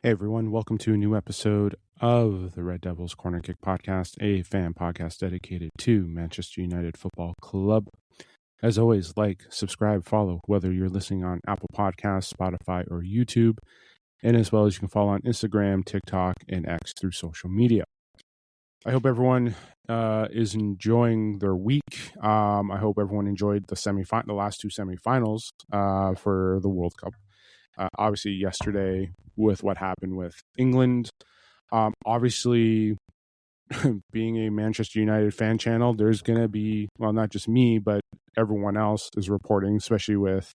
Hey everyone, welcome to a new episode of the Red Devils Corner Kick Podcast, a fan podcast dedicated to Manchester United Football Club. As always, like, subscribe, follow, whether you're listening on Apple Podcasts, Spotify, or YouTube, and as well as you can follow on Instagram, TikTok, and X through social media. I hope everyone is enjoying their week. I hope everyone enjoyed the last two semifinals for the World Cup. Obviously, yesterday with what happened with England. Obviously, being a Manchester United fan channel, there's going to be, well, not just me, but everyone else is reporting, especially with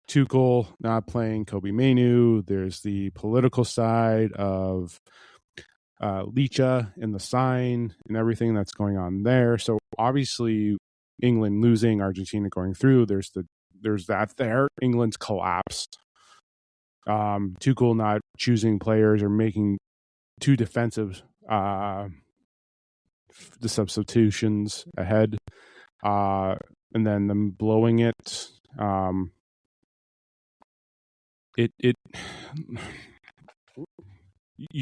Tuchel not playing Kobe Mainoo. There's the political side of Licha and the sign and everything that's going on there. So obviously, England losing, Argentina going through. There's that there. England's collapsed. Tuchel not choosing players or making two defensive the substitutions ahead, and then them blowing it. You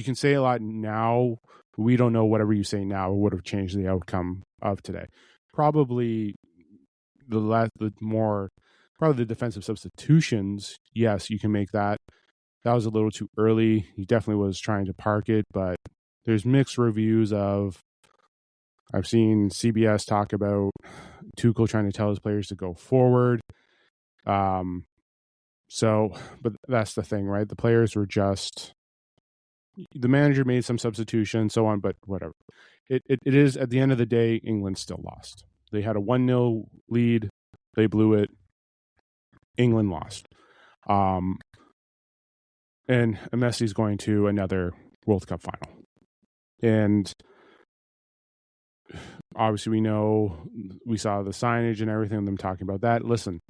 can say a lot now. We don't know whatever you say now would have changed the outcome of today. Probably the defensive substitutions. Yes, you can make that. That was a little too early. He definitely was trying to park it, but there's mixed reviews of. I've seen CBS talk about Tuchel trying to tell his players to go forward. But that's the thing, right? The players were just. The manager made some substitution, so on, but whatever. It is, at the end of the day, England still lost. They had a 1-0 lead. They blew it. England lost. And Messi's going to another World Cup final. And obviously we saw the signage and everything, them talking about that. Listen,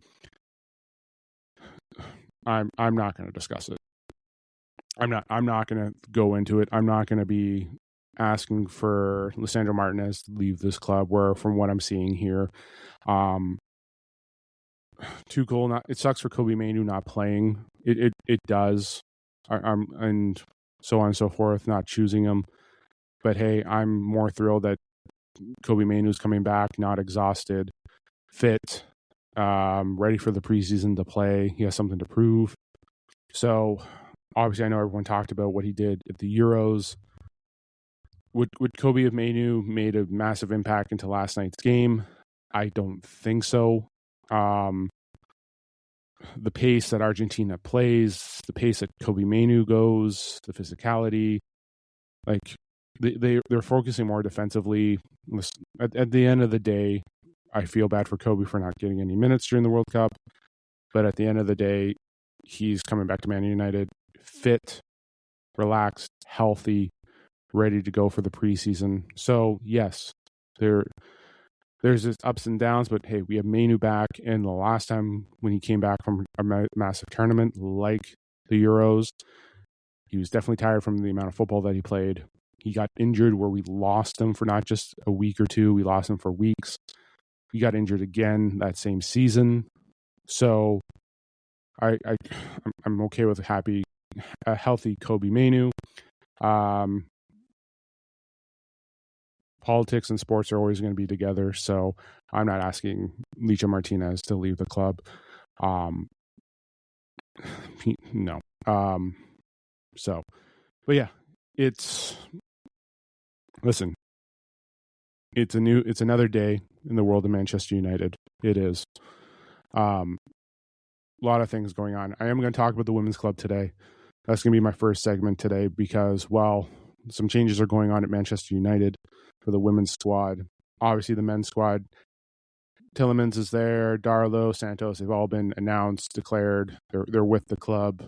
I'm not going to discuss it. I'm not going to go into it. I'm not going to be asking for Lisandro Martinez to leave this club, where from what I'm seeing here, Tuchel, it sucks for Kobe Mainoo not playing. It does. And so on and so forth, not choosing him. But hey, I'm more thrilled that Kobe Mainoo's coming back, not exhausted, fit, ready for the preseason to play. He has something to prove. So obviously, I know everyone talked about what he did at the Euros. Would Kobe have Mainoo made a massive impact into last night's game? I don't think so. The pace that Argentina plays, the pace that Kobe Mainoo goes, the physicality, like they're focusing more defensively. At the end of the day, I feel bad for Kobe for not getting any minutes during the World Cup, but at the end of the day, he's coming back to Man United fit, relaxed, healthy, ready to go for the preseason. So yes, there's this ups and downs, but hey, we have Mainoo back. And the last time when he came back from a massive tournament like the Euros, he was definitely tired from the amount of football that he played. He got injured where we lost him for not just a week or two. We lost him for weeks. He got injured again that same season. So I'm okay with a healthy Kobe Mainoo. Politics and sports are always going to be together, so I'm not asking Licha Martinez to leave the club. No. But yeah, it's another day in the world of Manchester United. It is. A lot of things going on. I am going to talk about the women's club today. That's going to be my first segment today because, well, some changes are going on at Manchester United for the women's squad. Obviously, the men's squad, Tillemans is there, Darlow, Santos, they've all been announced, declared. They're with the club.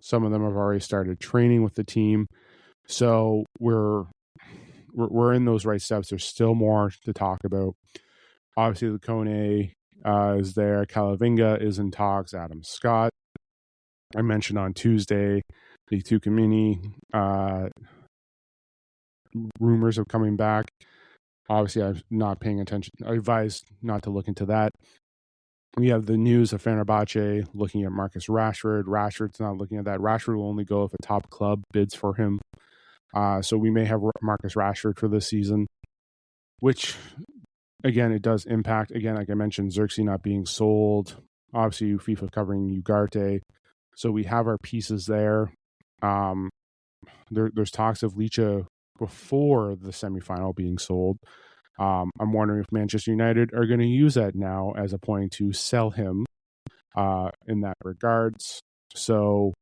Some of them have already started training with the team. So we're in those right steps. There's still more to talk about. Obviously, the Kone is there. Calavinga is in talks. Adam Scott. I mentioned on Tuesday the Tukamini rumors of coming back. Obviously, I'm not paying attention. I advise not to look into that. We have the news of Fenerbahce looking at Marcus Rashford. Rashford's not looking at that. Rashford will only go if a top club bids for him. So we may have Marcus Rashford for this season, which, again, it does impact. Again, like I mentioned, Xerxes not being sold. Obviously, FIFA covering Ugarte. So we have our pieces there. There's talks of Licha before the semifinal being sold. I'm wondering if Manchester United are going to use that now as a point to sell him in that regards. So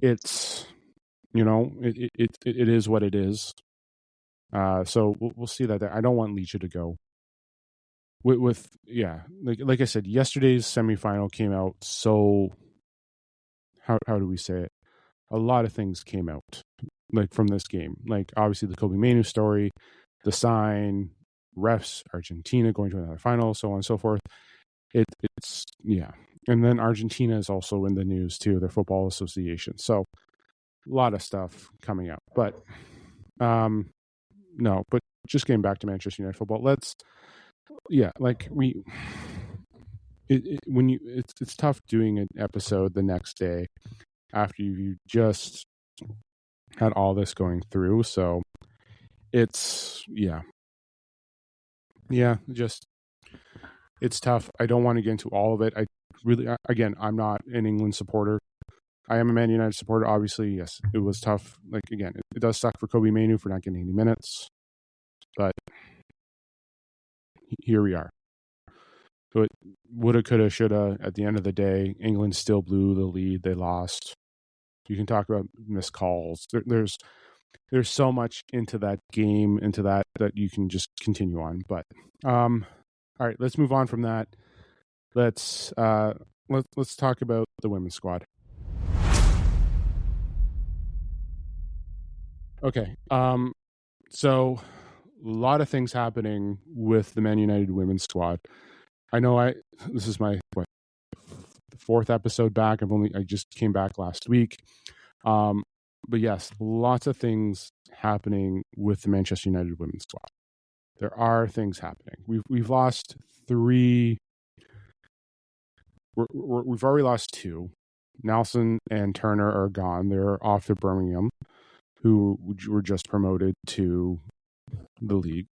it's, it is what it is. So we'll see that. I don't want Licha to go. Like I said, yesterday's semifinal came out. So how do we say it? A lot of things came out like from this game. Like obviously the Kobe Manu story, the sign, refs, Argentina going to another final, so on and so forth. It's and then Argentina is also in the news too, their football association. So a lot of stuff coming out. But no, but just getting back to Manchester United football, it's tough doing an episode the next day after you just had all this going through. So it's just it's tough. I don't want to get into all of it. I'm not an England supporter. I am a Man United supporter. Obviously, yes, it was tough. Like again, it does suck for Kobe Manu for not getting any minutes, but here we are. But woulda, coulda, shoulda. At the end of the day, England still blew the lead. They lost. You can talk about missed calls. There's so much into that game, into that you can just continue on. But all right, let's move on from that. Let's talk about the women's squad. Okay. So a lot of things happening with the Man United women's squad. I know this is my fourth episode back. I just came back last week. But yes, lots of things happening with the Manchester United women's squad. There are things happening. We've lost 3. We've already lost 2. Nelson and Turner are gone. They're off to Birmingham, who were just promoted to the league.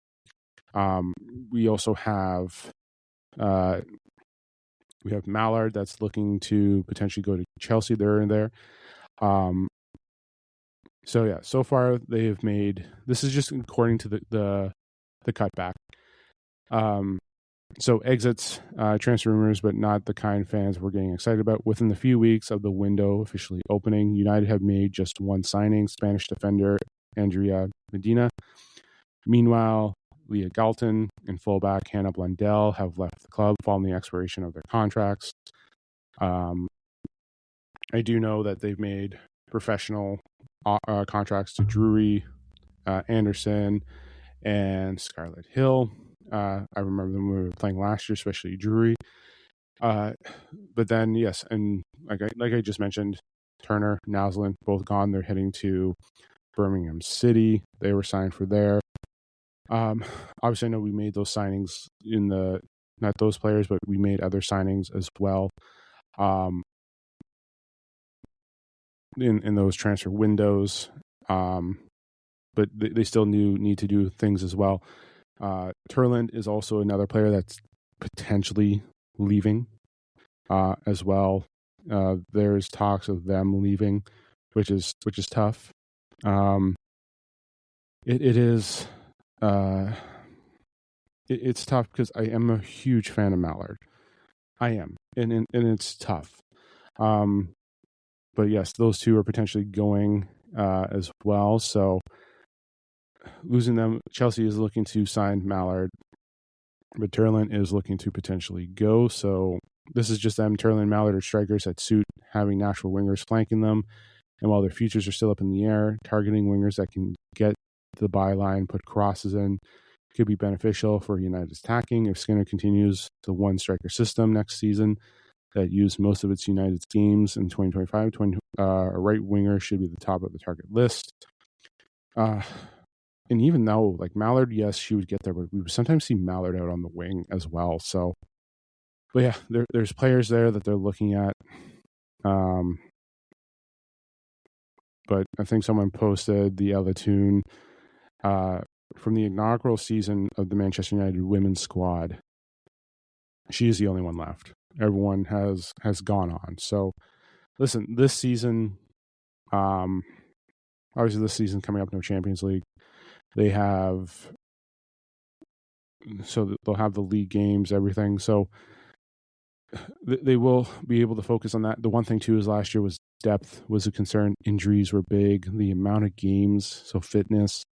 We also have Mallard that's looking to potentially go to Chelsea. They're in there. So far they have made. This is just according to the cutback. So exits, transfer rumors, but not the kind fans we're getting excited about. Within the few weeks of the window officially opening, United have made just one signing: Spanish defender Andrea Medina. Meanwhile, Leah Galton and fullback Hannah Blundell have left the club following the expiration of their contracts. I do know that they've made professional contracts to Drury, Anderson, and Scarlett Hill. I remember them when we were playing last year, especially Drury. But then, yes, and like I just mentioned, Turner, Naslin, both gone. They're heading to Birmingham City. They were signed for there. Obviously, I know we made those signings not those players, but we made other signings as well. In those transfer windows, but they still need to do things as well. Turland is also another player that's potentially leaving as well. There's talks of them leaving, which is tough. It's tough because I am a huge fan of Mallard. I am, and it's tough. But yes, those two are potentially going as well. So losing them, Chelsea is looking to sign Mallard, but Turland is looking to potentially go. So this is just them. Turland, Mallard are strikers that suit having natural wingers flanking them. And while their futures are still up in the air, targeting wingers that can get the byline, put crosses in, could be beneficial for United's attacking. If Skinner continues the one striker system next season that used most of its United's games in 2025, a right winger should be the top of the target list. And even though, like Mallard, yes, she would get there, but we would sometimes see Mallard out on the wing as well. So But yeah, there's players there that they're looking at. But I think someone posted the Elatoon from the inaugural season of the Manchester United women's squad. She is the only one left. Everyone has gone on. So listen, this season, obviously this season coming up, no Champions League. They have, so they'll have the league games, everything. So they will be able to focus on that. The one thing too is last year was depth was a concern. Injuries were big. The amount of games, so fitness.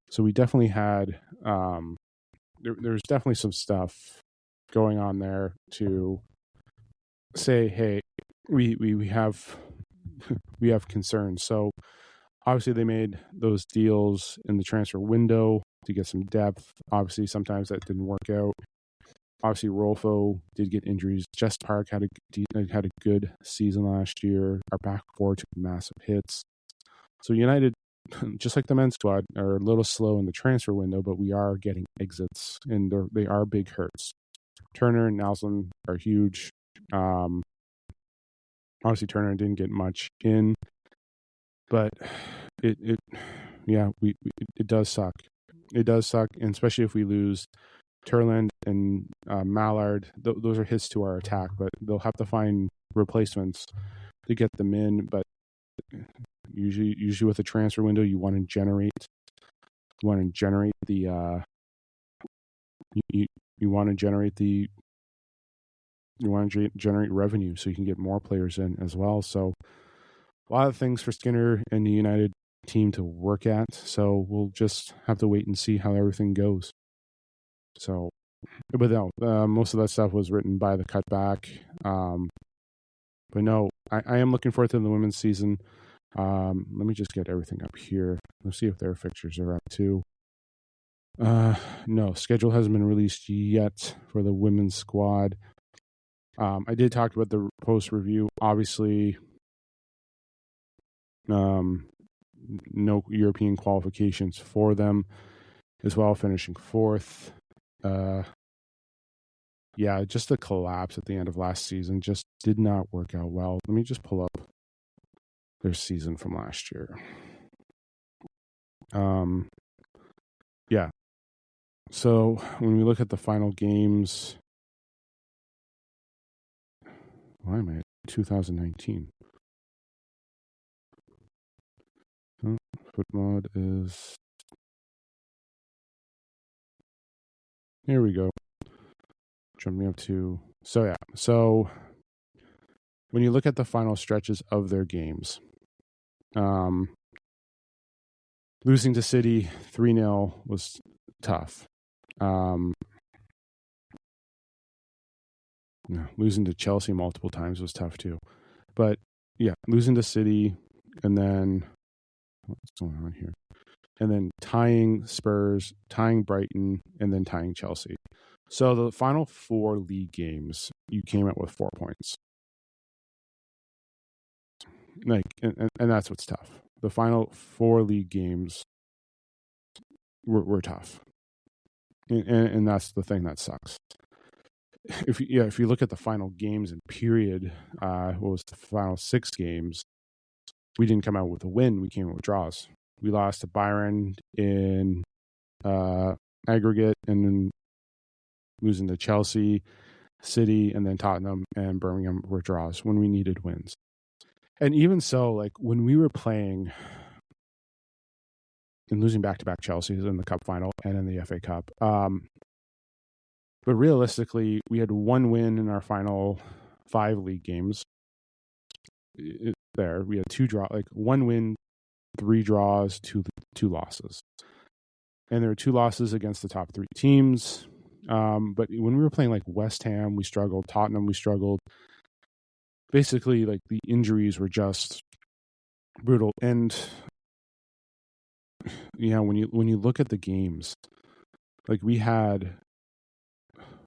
So we definitely had there's definitely some stuff going on there to say, hey, we have we have concerns. So obviously they made those deals in the transfer window to get some depth. Obviously sometimes that didn't work out. Obviously Rolfo did get injuries. Jess Park had a good season last year. Our back four took massive hits. So United, just like the men's squad, are a little slow in the transfer window, but we are getting exits, and they are big hurts. Turner and Nelson are huge. Obviously Turner didn't get much in, but it does suck. It does suck, and especially if we lose Turland and Mallard. Those are hits to our attack, but they'll have to find replacements to get them in. But usually with a transfer window, you want to generate the you want to generate revenue so you can get more players in as well. So a lot of things for Skinner and the United team to work at. So we'll just have to wait and see how everything goes. So, but no, most of that stuff was written by the cutback. But no, I am looking forward to the women's season. Let me just get everything up here. Let's see if their fixtures are up too. No, schedule hasn't been released yet for the women's squad. I did talk about the post review. Obviously, no European qualifications for them as well, finishing fourth. Yeah, just the collapse at the end of last season just did not work out well. Let me just pull up their season from last year. Yeah. So when we look at the final games, why am I at 2019? Foot mod is, here we go. Jumping up to, so when you look at the final stretches of their games, losing to City 3-0 was tough. Losing to Chelsea multiple times was tough too. But yeah, losing to City and then what's going on here? And then tying Spurs, tying Brighton, and then tying Chelsea. So the final 4 league games, you came out with 4 points. And that's what's tough. The final 4 league games were tough. And that's the thing that sucks. If you look at the final games and period, what was the final 6 games? We didn't come out with a win. We came out with draws. We lost to Bayern in aggregate, and then losing to Chelsea, City, and then Tottenham and Birmingham were draws when we needed wins. And even so, like when we were playing and losing back-to-back Chelseas in the cup final and in the FA Cup, but realistically, we had 1 win in our final 5 league games. We had 2 draws, like 1 win, 3 draws, 2 losses. And there were 2 losses against the top 3 teams. But when we were playing like West Ham, we struggled. Tottenham, we struggled. Basically, like the injuries were just brutal. And when you look at the games, like we had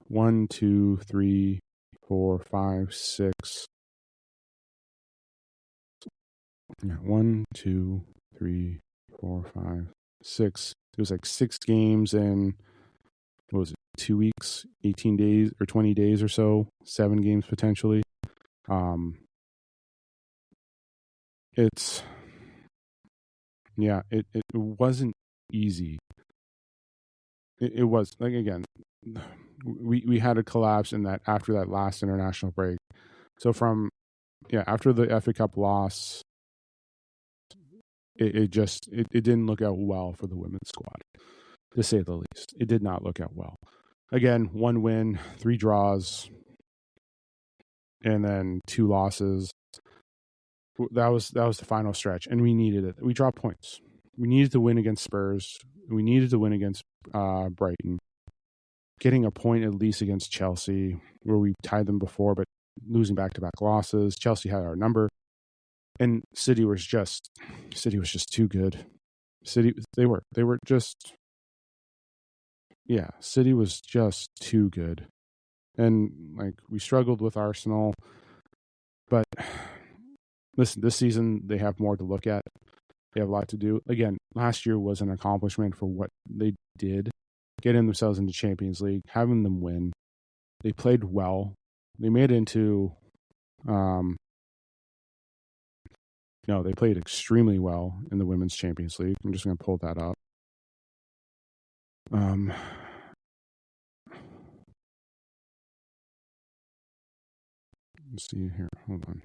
1, 2, 3, 4, 5, 6. 1, 2, 3, 4, 5, 6. It was like 6 games in, what was it, 2 weeks, 18 days or 20 days or so, 7 games potentially. It wasn't easy. It was, like, again, we had a collapse in that after that last international break. So after the FA Cup loss, it didn't look out well for the women's squad, to say the least. It did not look out well. Again, 1 win, 3 draws, and then 2 losses. That was the final stretch, and we needed it. We dropped points. We needed to win against Spurs. We needed to win against Brighton. Getting a point at least against Chelsea, where we tied them before, but losing back-to-back losses. Chelsea had our number, and City was just too good. City was just too good, and like we struggled with Arsenal, but listen, this season they have more to look at. They have a lot to do. Again, last year was an accomplishment for what they did, getting themselves into Champions League, having them win. They played well. They made it into, they played extremely well in the Women's Champions League. I'm just going to pull that up. Let's see here. Hold on.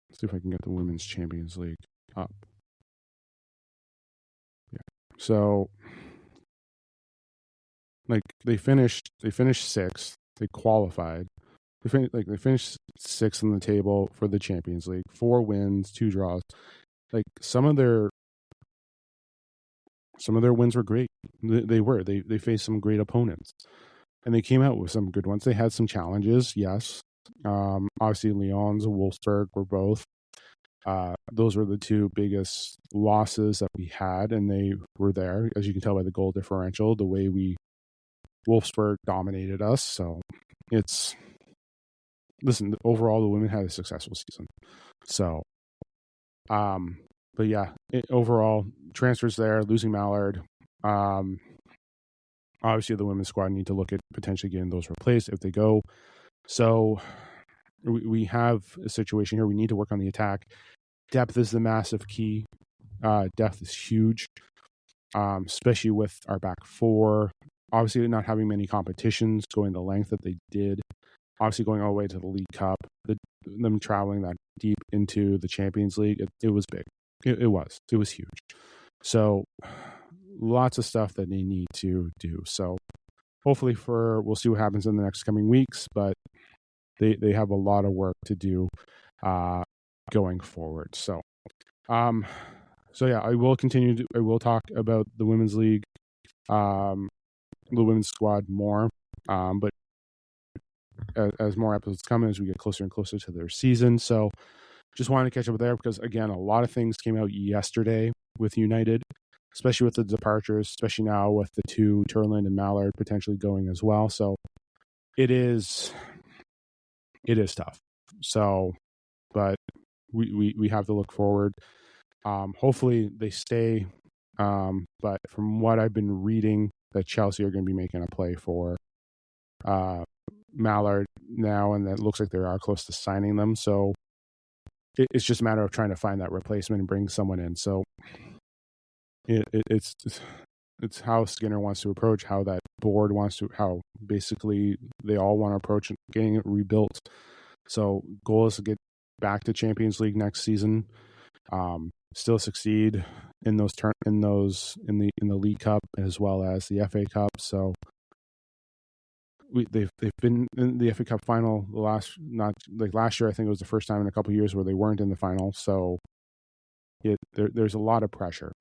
Let's see if I can get the Women's Champions League up. Yeah. So, like, they finished 6th. They qualified. They finished 6th on the table for the Champions League. 4 wins, 2 draws. Like, some of their wins were great. They faced some great opponents, and they came out with some good ones. They had some challenges, yes. Obviously, Lyons and Wolfsburg were both. Those were the 2 biggest losses that we had, and they were there, as you can tell by the goal differential, the way Wolfsburg dominated us. So overall, the women had a successful season. So, but yeah, overall, transfers there, losing Mallard. Obviously, the women's squad need to look at potentially getting those replaced if they go. So, we have a situation here. We need to work on the attack. Depth is the massive key. Depth is huge, especially with our back 4. Obviously, not having many competitions, going the length that they did. Obviously, going all the way to the League Cup, them traveling that deep into the Champions League, it was big. It was huge. So, lots of stuff that they need to do. So, hopefully, we'll see what happens in the next coming weeks, but they have a lot of work to do going forward. So, yeah, I will talk about the women's league, the women's squad more, but as more episodes come, as we get closer and closer to their season. So just wanted to catch up there because, again, a lot of things came out yesterday with United, especially with the departures, especially now with the 2, Turland and Mallard, potentially going as well. So it is tough. So, but we have to look forward. Hopefully they stay. But from what I've been reading, that Chelsea are going to be making a play for Mallard now, and it looks like they are close to signing them. So it's just a matter of trying to find that replacement and bring someone in. So it's how Skinner wants to approach, how that board wants to, how basically they all want to approach getting it rebuilt. So goal is to get back to Champions League next season. Still succeed in the League Cup as well as the FA Cup. So they've been in the FA Cup final last year. I think it was the first time in a couple of years where they weren't in the final. So there's a lot of pressure.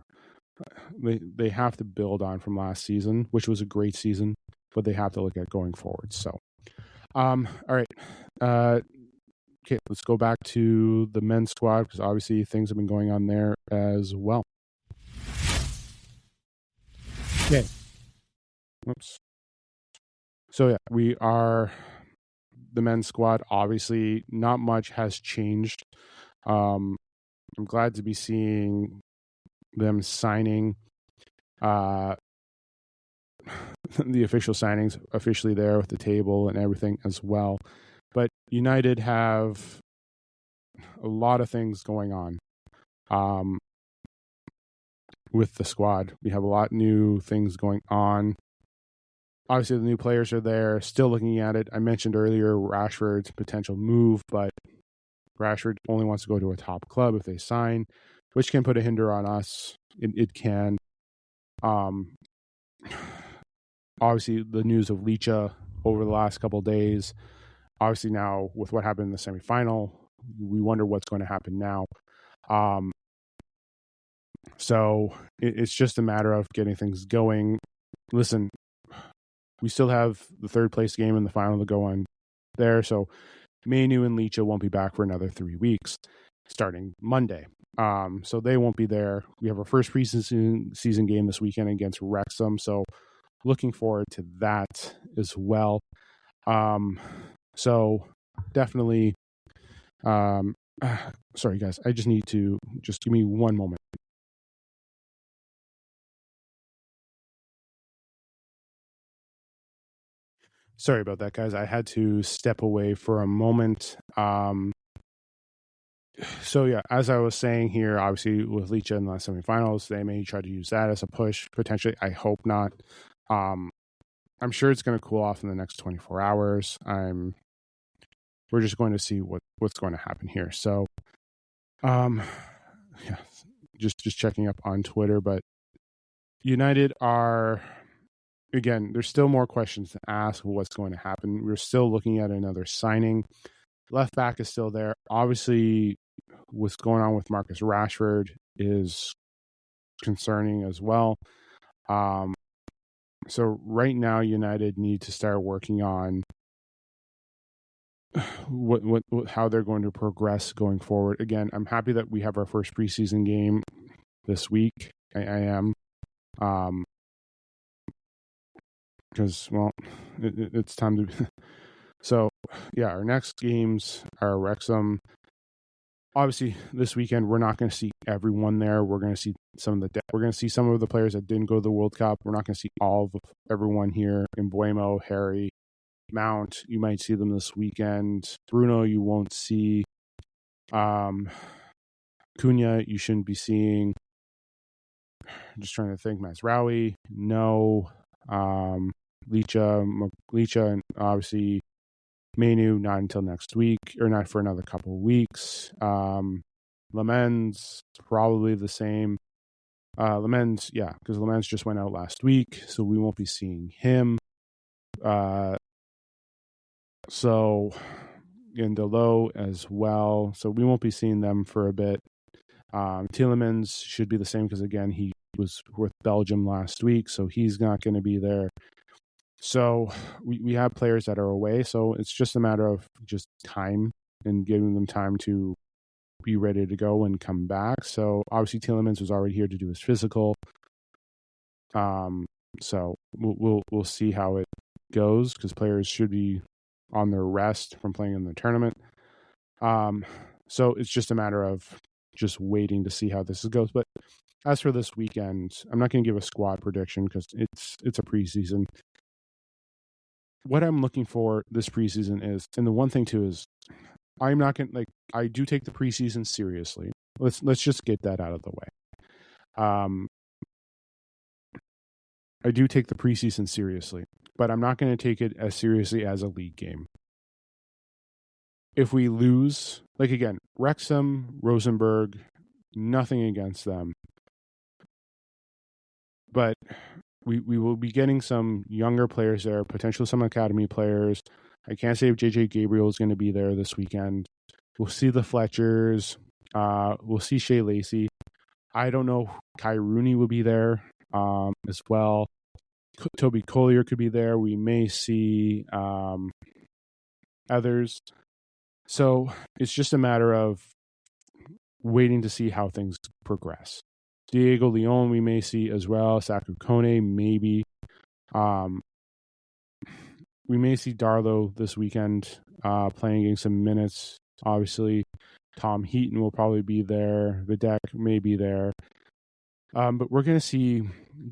They have to build on from last season, which was a great season, but they have to look at going forward. So, all right. Okay, let's go back to the men's squad because obviously things have been going on there as well. Okay. Whoops. So yeah, we are the men's squad. Obviously, not much has changed. I'm glad to be seeing them signing the official signings officially there with the table and everything as well. But United have a lot of things going on with the squad. We have a lot of new things going on. Obviously, the new players are there. Still looking at it. I mentioned earlier Rashford's potential move, but Rashford only wants to go to a top club if they sign, which can put a hinder on us. It can. Obviously, the news of Licha over the last couple of days. Obviously, now with what happened in the semifinal, we wonder what's going to happen now. So it's just a matter of getting things going. Listen, we still have the third place game in the final to go on there. So Manu and Licha won't be back for another 3 weeks starting Monday. So they won't be there. We have our first preseason game this weekend against Wrexham. So looking forward to that as well. So definitely, sorry guys, I just need to just give me one moment. Sorry about that, guys. I had to step away for a moment. So yeah, as I was saying here, obviously with Licha in the semifinals, they may try to use that as a push potentially. I hope not. I'm sure it's going to cool off in the next 24 hours. We're just going to see what's going to happen here. So, yeah, just checking up on Twitter, but United are, again, there's still more questions to ask what's going to happen. We're still looking at another signing. Left back is still there. Obviously, what's going on with Marcus Rashford is concerning as well. So right now, United need to start working on how they're going to progress going forward. Again, I'm happy that we have our first preseason game this week. I am, because it's time to. So yeah, our next games are Wrexham. Obviously, this weekend we're not going to see everyone there. We're going to see some of the players that didn't go to the World Cup. We're not going to see everyone here. In Mbuemo, Harry, Mount, you might see them this weekend. Bruno, you won't see. Cunha, you shouldn't be seeing. I'm just trying to think. Mazraoui, no. Licha, and obviously Manu, not until next week, or not for another couple of weeks. Lamens, probably the same. Lamens, yeah, because Lamens just went out last week, so we won't be seeing him. So, and Delo as well, so we won't be seeing them for a bit. Tielemans should be the same because, again, he was with Belgium last week, so he's not going to be there. So we have players that are away, so it's just a matter of just time and giving them time to be ready to go and come back. So obviously Tielemans was already here to do his physical. So we'll see how it goes because players should be on their rest from playing in the tournament. So it's just a matter of just waiting to see how this goes. But as for this weekend, I'm not going to give a squad prediction because it's a preseason. What I'm looking for this preseason is, and the one thing too is, I'm not going to I do take the preseason seriously. Let's just get that out of the way. I do take the preseason seriously, but I'm not going to take it as seriously as a league game. If we lose, again, Wrexham, Rosenborg, nothing against them, but we will be getting some younger players there, potentially some academy players. I can't say if JJ Gabriel is going to be there this weekend. We'll see the Fletchers. We'll see Shea Lacey. I don't know. Kai Rooney will be there as well. Toby Collier could be there. We may see others. So it's just a matter of waiting to see how things progress. Diego Leon we may see as well. Saku Kone maybe. We may see Darlow this weekend playing, getting some minutes. Obviously, Tom Heaton will probably be there. Videk may be there. But we're going to see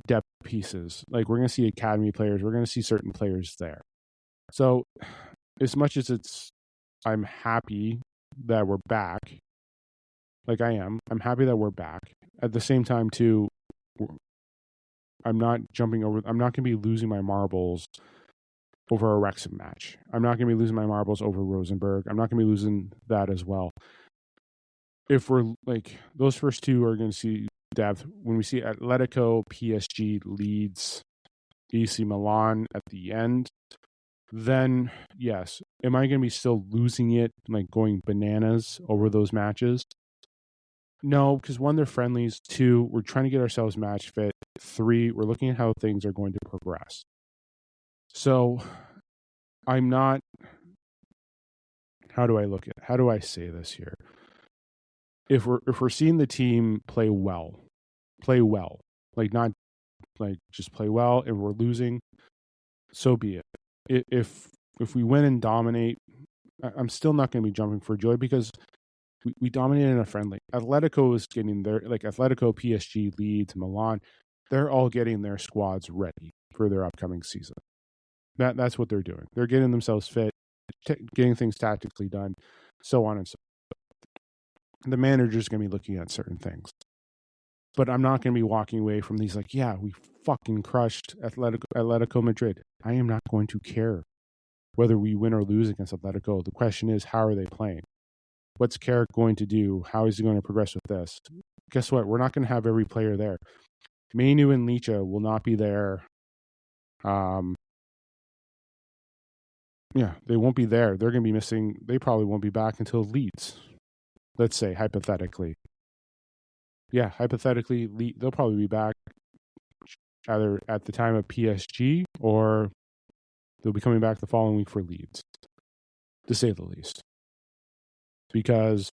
depth pieces. Like we're going to see academy players. We're going to see certain players there. So as much as I'm happy that we're back. Like I'm happy that we're back. At the same time, too, I'm not jumping over. I'm not going to be losing my marbles over a Wrexham match. I'm not going to be losing my marbles over Rosenborg. I'm not going to be losing that as well. If we're like those first two are going to see depth. When we see Atletico, PSG, Leeds, AC Milan at the end, then yes. Am I going to be still losing it, like going bananas over those matches? No, because one, they're friendlies. Two, we're trying to get ourselves match fit. Three, we're looking at how things are going to progress. So I'm not. How do I say this here? If we're seeing the team play well, like not like just play well, and we're losing, so be it. If we win and dominate, I'm still not going to be jumping for joy because we dominated in a friendly. Atletico is getting Atletico, PSG, Leeds, Milan. They're all getting their squads ready for their upcoming season. That's what they're doing. They're getting themselves fit, getting things tactically done, so on and so on. The manager's going to be looking at certain things. But I'm not going to be walking away from these like, yeah, we fucking crushed Atletico Madrid. I am not going to care whether we win or lose against Atletico. The question is, how are they playing? What's Carrick going to do? How is he going to progress with this? Guess what? We're not going to have every player there. Mainu and Licha will not be there. Yeah, they won't be there. They're going to be missing. They probably won't be back until Leeds. Let's say, hypothetically. Yeah, hypothetically, they'll probably be back either at the time of PSG or they'll be coming back the following week for Leeds, to say the least. Because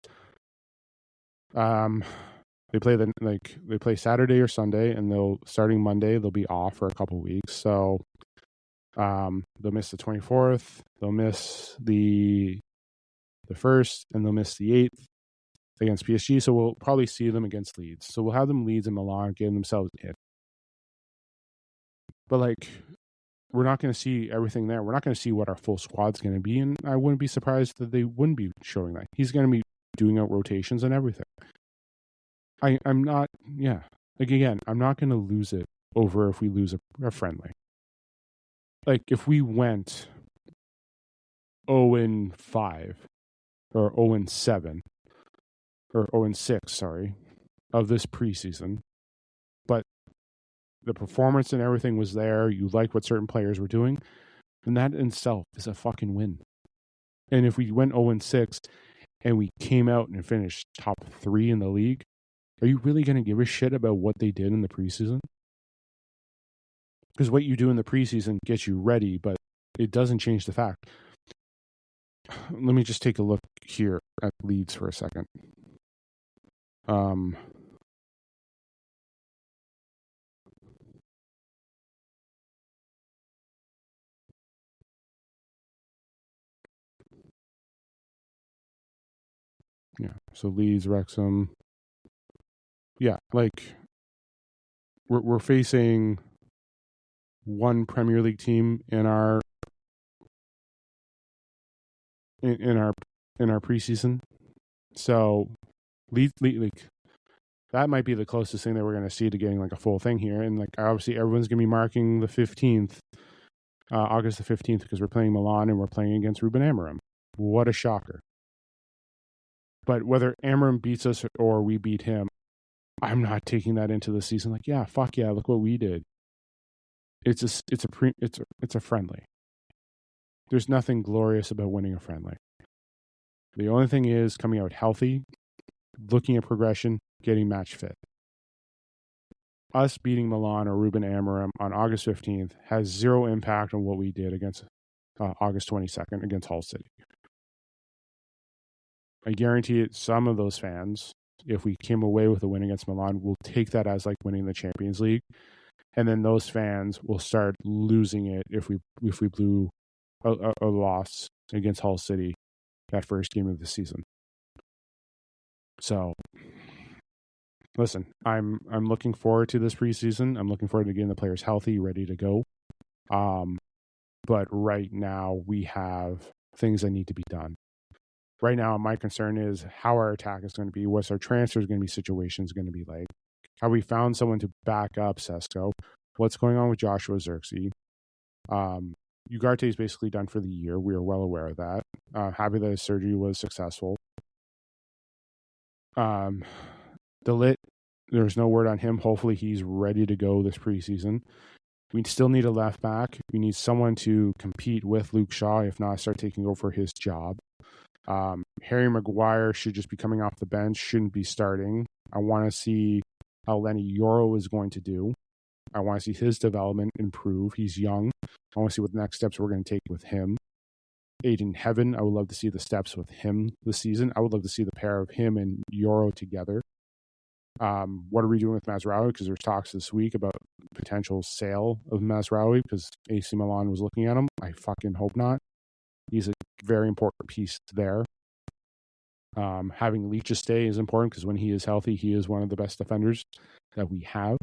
they play Saturday or Sunday, and starting Monday they'll be off for a couple weeks. So they'll miss the 24th, they'll miss the 1st, and they'll miss the 8th against PSG. So we'll probably see them against Leeds. So we'll have them Leeds and Milan getting themselves in. But like, we're not going to see everything there. We're not going to see what our full squad's going to be, and I wouldn't be surprised that they wouldn't be showing that. He's going to be doing out rotations and everything. I'm not, yeah. Like, again, I'm not going to lose it over if we lose a friendly. Like, if we went 0-5 or 0-7 or 0-6, sorry, of this preseason, but the performance and everything was there, you like what certain players were doing, and that in itself is a fucking win. And if we went 0-6 and we came out and finished top 3 in the league, are you really going to give a shit about what they did in the preseason? Because what you do in the preseason gets you ready, but it doesn't change the fact. Let me just take a look here at Leeds for a second. Yeah, so Leeds, Wrexham. Yeah, like we're facing one Premier League team in our preseason. So Leeds, like that might be the closest thing that we're going to see to getting like a full thing here. And like obviously everyone's going to be marking the 15th, August the 15th, because we're playing Milan and we're playing against Ruben Amorim. What a shocker. But whether Amorim beats us or we beat him, I'm not taking that into the season. Like, yeah, fuck yeah, look what we did. It's a friendly. There's nothing glorious about winning a friendly. The only thing is coming out healthy, looking at progression, getting match fit. Us beating Milan or Ruben Amorim on August 15th has zero impact on what we did against August 22nd against Hull City. I guarantee it, some of those fans, if we came away with a win against Milan, will take that as like winning the Champions League. And then those fans will start losing it if we blew a loss against Hull City that first game of the season. So listen, I'm looking forward to this preseason. I'm looking forward to getting the players healthy, ready to go. But right now we have things that need to be done. Right now, my concern is how our attack is going to be, what's our transfers going to be, situations going to be like. Have we found someone to back up Sesko? What's going on with Joshua Xerxes? Ugarte is basically done for the year. We are well aware of that. Happy that his surgery was successful. Delit, there's no word on him. Hopefully he's ready to go this preseason. We still need a left back. We need someone to compete with Luke Shaw, if not start taking over his job. Harry Maguire should just be coming off the bench, shouldn't be starting. I want to see how Lenny Yoro is going to do. I want to see his development improve. He's young. I want to see what the next steps we're going to take with him. Aiden Heaven, I would love to see the steps with him this season. I would love to see the pair of him and Yoro together. What are we doing with Mazraoui? Because there's talks this week about potential sale of Mazraoui because AC Milan was looking at him. I fucking hope not. He's a very important piece there. Having Leach stay is important because when he is healthy, he is one of the best defenders that we have.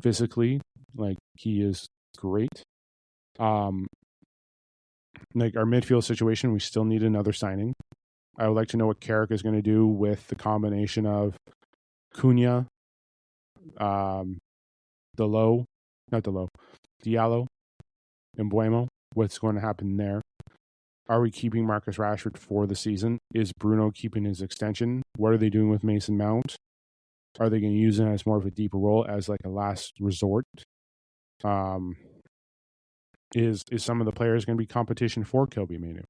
Physically, like, he is great. Like, our midfield situation, we still need another signing. I would like to know what Carrick is going to do with the combination of Cunha, Diallo, and Buemo. What's going to happen there? Are we keeping Marcus Rashford for the season? Is Bruno keeping his extension? What are they doing with Mason Mount? Are they going to use him as more of a deeper role, as like a last resort? Is some of the players going to be competition for Kobe Manu?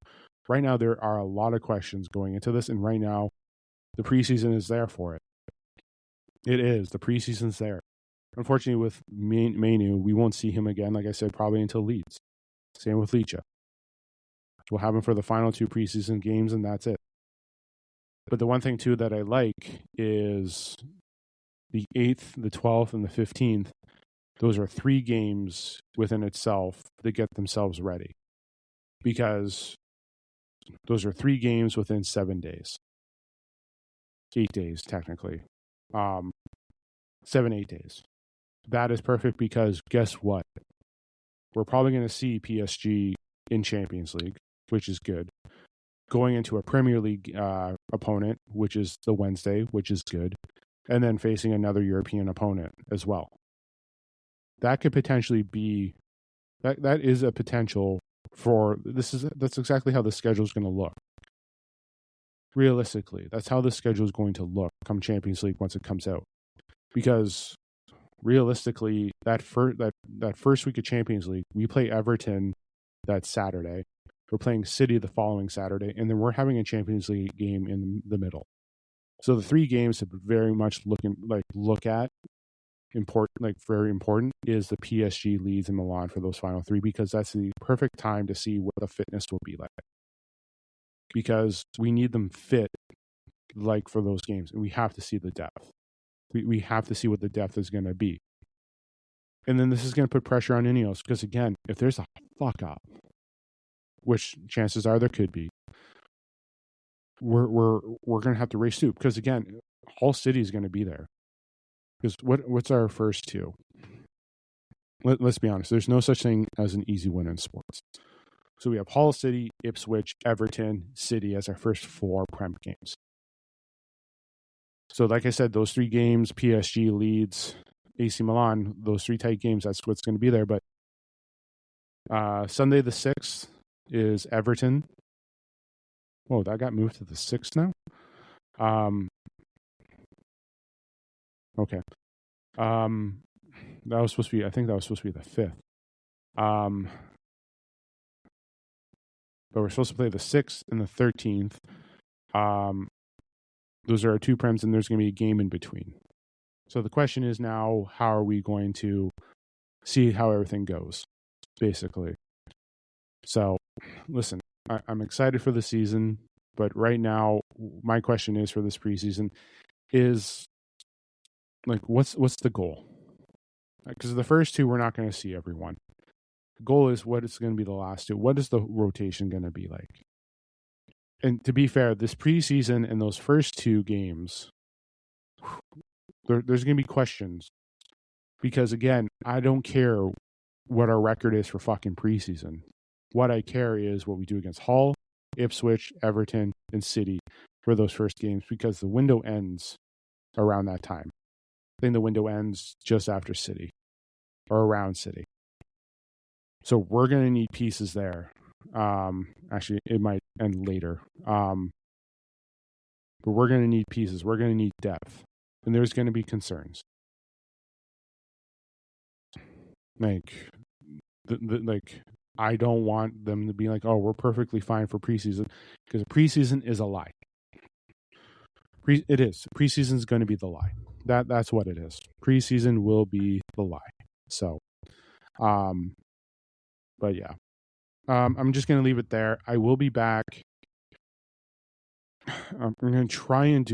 Right now, there are a lot of questions going into this, and right now, the preseason is there for it. It is. The preseason's there. Unfortunately, with Manu, we won't see him again, like I said, probably until Leeds. Same with Leach. We'll have him for the final 2 preseason games, and that's it. But the one thing, too, that I like is the 8th, the 12th, and the 15th. Those are 3 games within itself that get themselves ready. Because those are 3 games within 7 days. 8 days, technically. 7-8 days. That is perfect because guess what? We're probably going to see PSG in Champions League, which is good. Going into a Premier League opponent, which is the Wednesday, which is good. And then facing another European opponent as well. That could potentially be, that is a potential for, that's exactly how the schedule is going to look. Realistically, that's how the schedule is going to look come Champions League once it comes out. Because realistically, that first week of Champions League, we play Everton that Saturday. We're playing City the following Saturday, and then we're having a Champions League game in the middle. So the 3 games that very much very important is the PSG, Leeds, and Milan for those final 3, because that's the perfect time to see what the fitness will be like. Because we need them fit like for those games, and we have to see the depth. We have to see what the depth is going to be. And then this is going to put pressure on Ineos, because again, if there's a fuck up, which chances are there could be, we're going to have to race through. Because again, Hull City is going to be there. Because what's our first 2? Let's be honest. There's no such thing as an easy win in sports. So we have Hull City, Ipswich, Everton, City as our first 4 Prem games. So like I said, those 3 games, PSG, Leeds, AC Milan, those 3 tight games, that's what's going to be there. But Sunday the 6th is Everton. Oh, that got moved to the 6th now? Okay. That was supposed to be, I think that was supposed to be the 5th. But we're supposed to play the 6th and the 13th. Those are our 2 prems, and there's going to be a game in between. So the question is now, how are we going to see how everything goes, basically? So, listen, I'm excited for the season, but right now, my question is for this preseason is, like, what's the goal? Because the first 2, we're not going to see everyone. The goal is what is going to be the last 2. What is the rotation going to be like? And to be fair, this preseason and those first 2 games, There's going to be questions because, again, I don't care what our record is for fucking preseason. What I care is what we do against Hull, Ipswich, Everton, and City for those first games, because the window ends around that time. I think the window ends just after City or around City. So we're going to need pieces there. Actually, it might end later. But we're going to need pieces. We're going to need depth. And there's going to be concerns. Like, I don't want them to be like, oh, we're perfectly fine for preseason, because preseason is a lie. It is. Preseason is going to be the lie. That's what it is. Preseason will be the lie. So, but yeah, I'm just going to leave it there. I will be back. I'm going to try and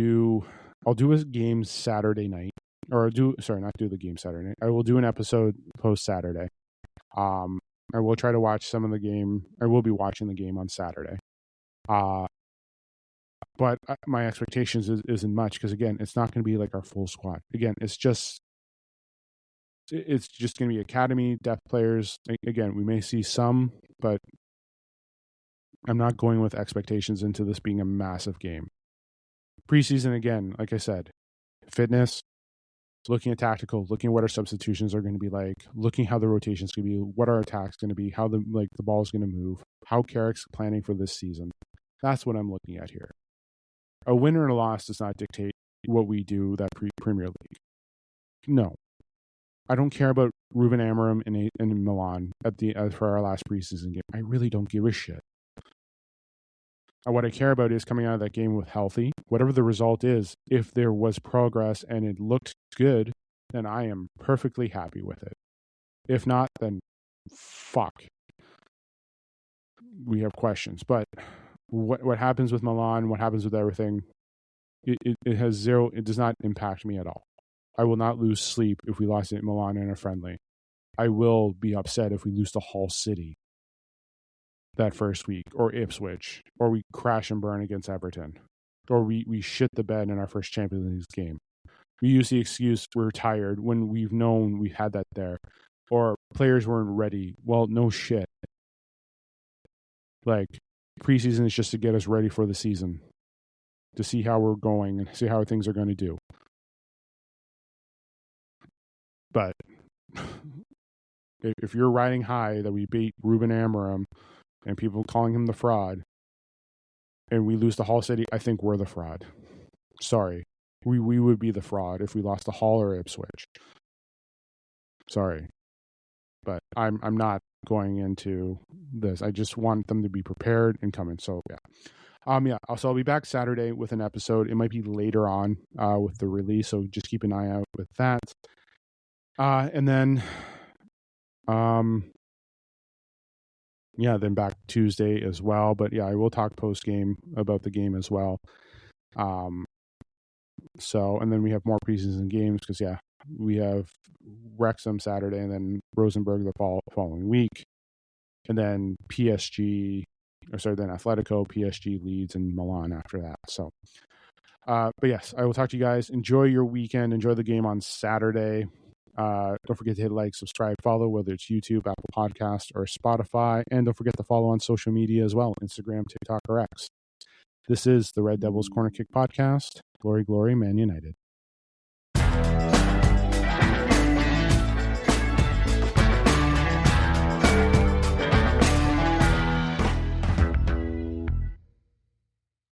I'll do a game Saturday night, not do the game Saturday night. I will do an episode post Saturday. I will try to watch some of the game. I will be watching the game on Saturday. But my expectations isn't much, because, again, it's not going to be like our full squad. Again, it's just going to be academy depth players. Again, we may see some, but I'm not going with expectations into this being a massive game. Preseason, again, like I said, fitness, looking at tactical, looking at what our substitutions are going to be like, looking how the rotations going to be, what our attacks going to be, how the ball is going to move, how Carrick's planning for this season. That's what I'm looking at here. A win or a loss does not dictate what we do that Premier League. No. I don't care about Ruben Amorim in Milan for our last preseason game. I really don't give a shit. What I care about is coming out of that game with healthy. Whatever the result is, if there was progress and it looked good, then I am perfectly happy with it. If not, then fuck. We have questions. But what happens with Milan, what happens with everything, it has zero, it does not impact me at all. I will not lose sleep if we lost at Milan in a friendly. I will be upset if we lose to Hull City that first week, or Ipswich, or we crash and burn against Everton, or we shit the bed in our first Champions League game. We use the excuse we're tired when we've known we had that there, or players weren't ready. Well, no shit. Like, preseason is just to get us ready for the season, to see how we're going and see how things are going to do. But if you're riding high that we beat Ruben Amorim and people calling him the fraud, and we lose to Hull City, I think we're the fraud. Sorry. We would be the fraud if we lost to Hull or Ipswich. Sorry. But I'm not going into this. I just want them to be prepared and coming. So, yeah. So I'll be back Saturday with an episode. It might be later on with the release, so just keep an eye out with that. And then then back Tuesday as well. But yeah, I will talk post game about the game as well. So, and then we have more preseason games because we have Wrexham Saturday and then Rosenborg the following week, and then then Atletico, PSG, Leeds, and Milan after that. So, but yes, I will talk to you guys. Enjoy your weekend. Enjoy the game on Saturday. Don't forget to hit like, subscribe, follow, whether it's YouTube, Apple Podcast, or Spotify. And don't forget to follow on social media as well, Instagram, TikTok, or X. This is the Red Devils Corner Kick Podcast. Glory, glory, Man United.